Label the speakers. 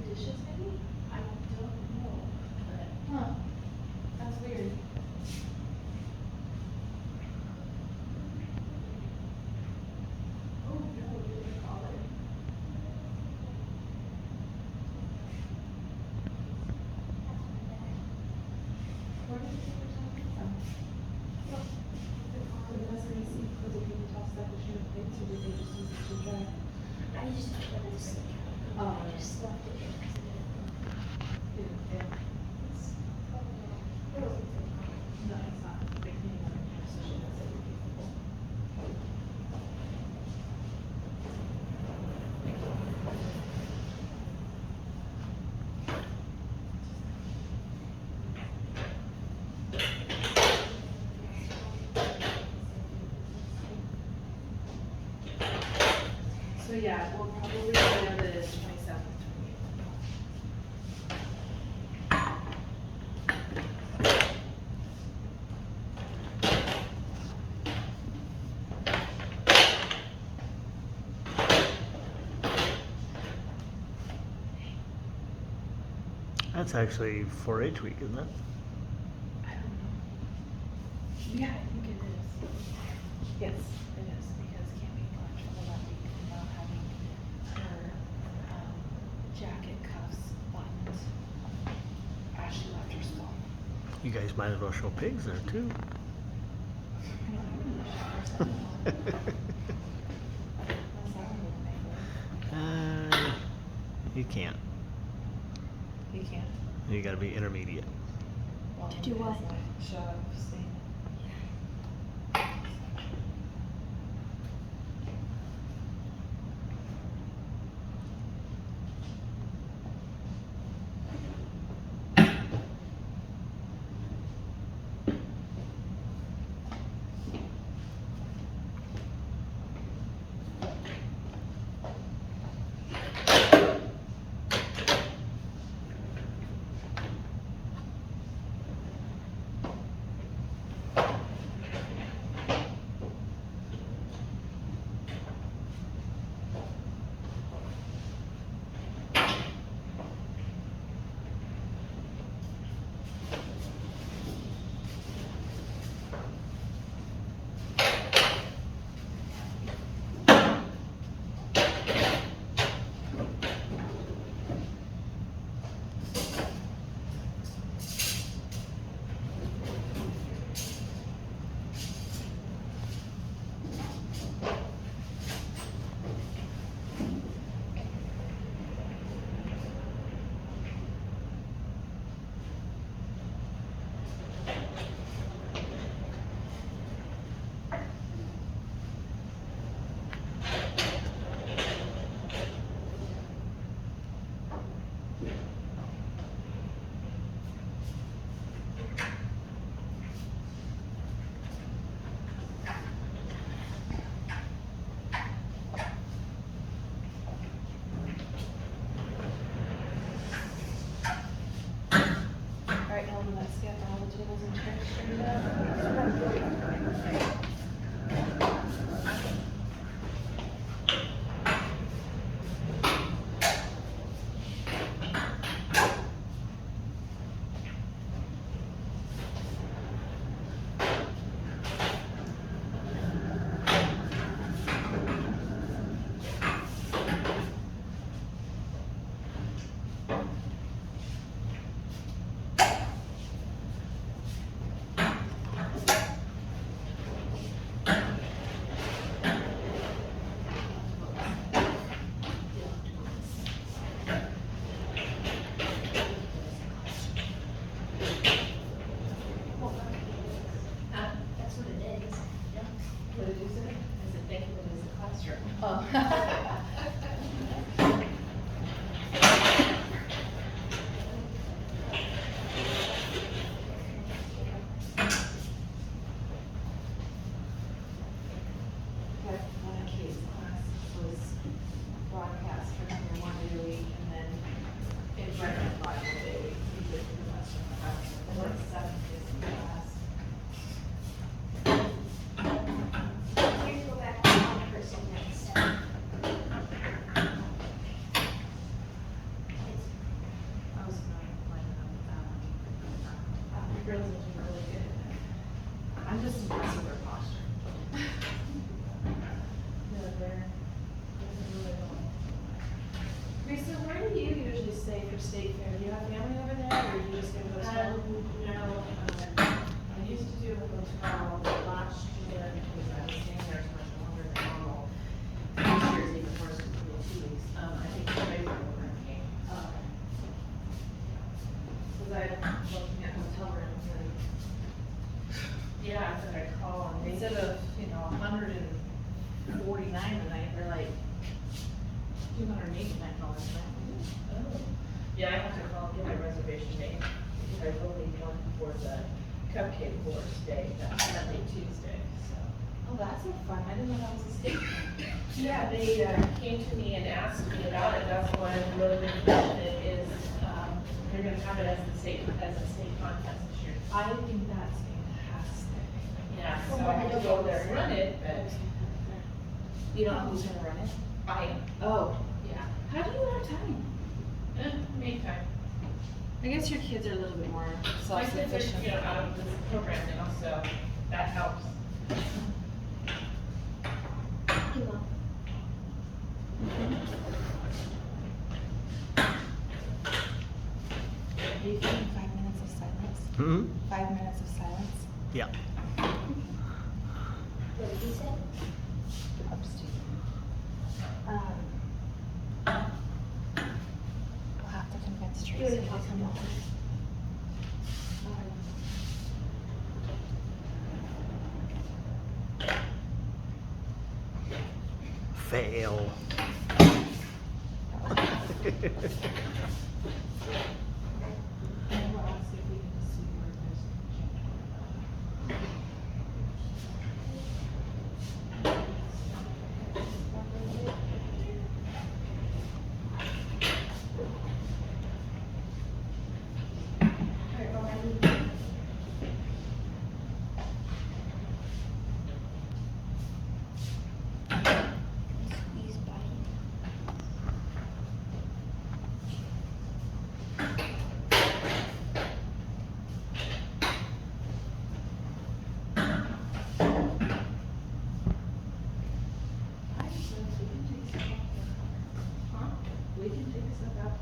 Speaker 1: the dishes maybe?
Speaker 2: I don't know, but
Speaker 1: Huh, that's weird.
Speaker 2: oh no, you would call it.
Speaker 1: Where did the paper towel come from? The necessary seat, because if you toss that machine of plates, or did they just use it to dry?
Speaker 3: I just put it asleep.
Speaker 1: Oh.
Speaker 3: I just left it here because it
Speaker 1: Yeah.
Speaker 3: it's
Speaker 1: No, it's not. They can't even have a session that's every capable. So yeah, we'll probably go the 27th, 28th.
Speaker 4: That's actually 4-H week, isn't it?
Speaker 1: I don't know. Yeah, I think it is. Yes, it is, because Cammy got in trouble that week for not having her, jacket cuffs buttoned as she left her school.
Speaker 4: You guys might as well show pigs there too.
Speaker 1: I know, I'm gonna show her something. That's not a good thing.
Speaker 4: You can't.
Speaker 1: You can't.
Speaker 4: You gotta be intermediate.
Speaker 1: Well,
Speaker 3: To do what?
Speaker 1: because I should have seen. Alright, Helen, let's get all the tables and chairs straightened out. girls will do really good at that. I'm just impressed with their posture. No, they're really well. Teresa, where do you usually stay for state fair? Do you have family over there, or do you just go to hotel?
Speaker 2: No, I used to do a hotel, but last year, because I was staying there so much longer than normal. This year's even worse, because we had 2 weeks, I think the February program came.
Speaker 1: Cause I'm looking at hotel rooms and
Speaker 2: Yeah, I said I'd call and they.
Speaker 1: instead of, $149 a night, they're like $289 a night.
Speaker 2: Oh. Yeah, I have to call and get my reservation made, because I will need one for the cupcake course day, that's Monday, Tuesday, so.
Speaker 1: Oh, that's so fun. I didn't know that was a state.
Speaker 2: Yeah, they came to me and asked me about it, that's why I'm really interested is, they're gonna have it as a state contest this year.
Speaker 1: I think that's fantastic.
Speaker 2: Yeah, so I have to go there and run it, but
Speaker 1: You don't know who's gonna run it?
Speaker 2: I am,
Speaker 1: Oh,
Speaker 2: yeah.
Speaker 1: how do you have time?
Speaker 2: Make time.
Speaker 1: I guess your kids are a little bit more
Speaker 2: My kids are,
Speaker 1: self-sufficient.
Speaker 2: out of this program now, so that helps.
Speaker 3: You will.
Speaker 1: Are you feeling 5 minutes of silence?
Speaker 4: Hmm?
Speaker 1: 5 minutes of silence?
Speaker 4: Yeah.
Speaker 3: What did you say?
Speaker 1: We'll have to convince
Speaker 3: You
Speaker 1: Tracy
Speaker 3: were
Speaker 1: to
Speaker 3: talking
Speaker 1: come
Speaker 3: about
Speaker 1: over.
Speaker 4: Fail.
Speaker 1: And we'll ask if we can just see where there's
Speaker 2: Alright, well, I need.
Speaker 3: Squeeze by.
Speaker 2: Huh?
Speaker 1: We can take stuff out.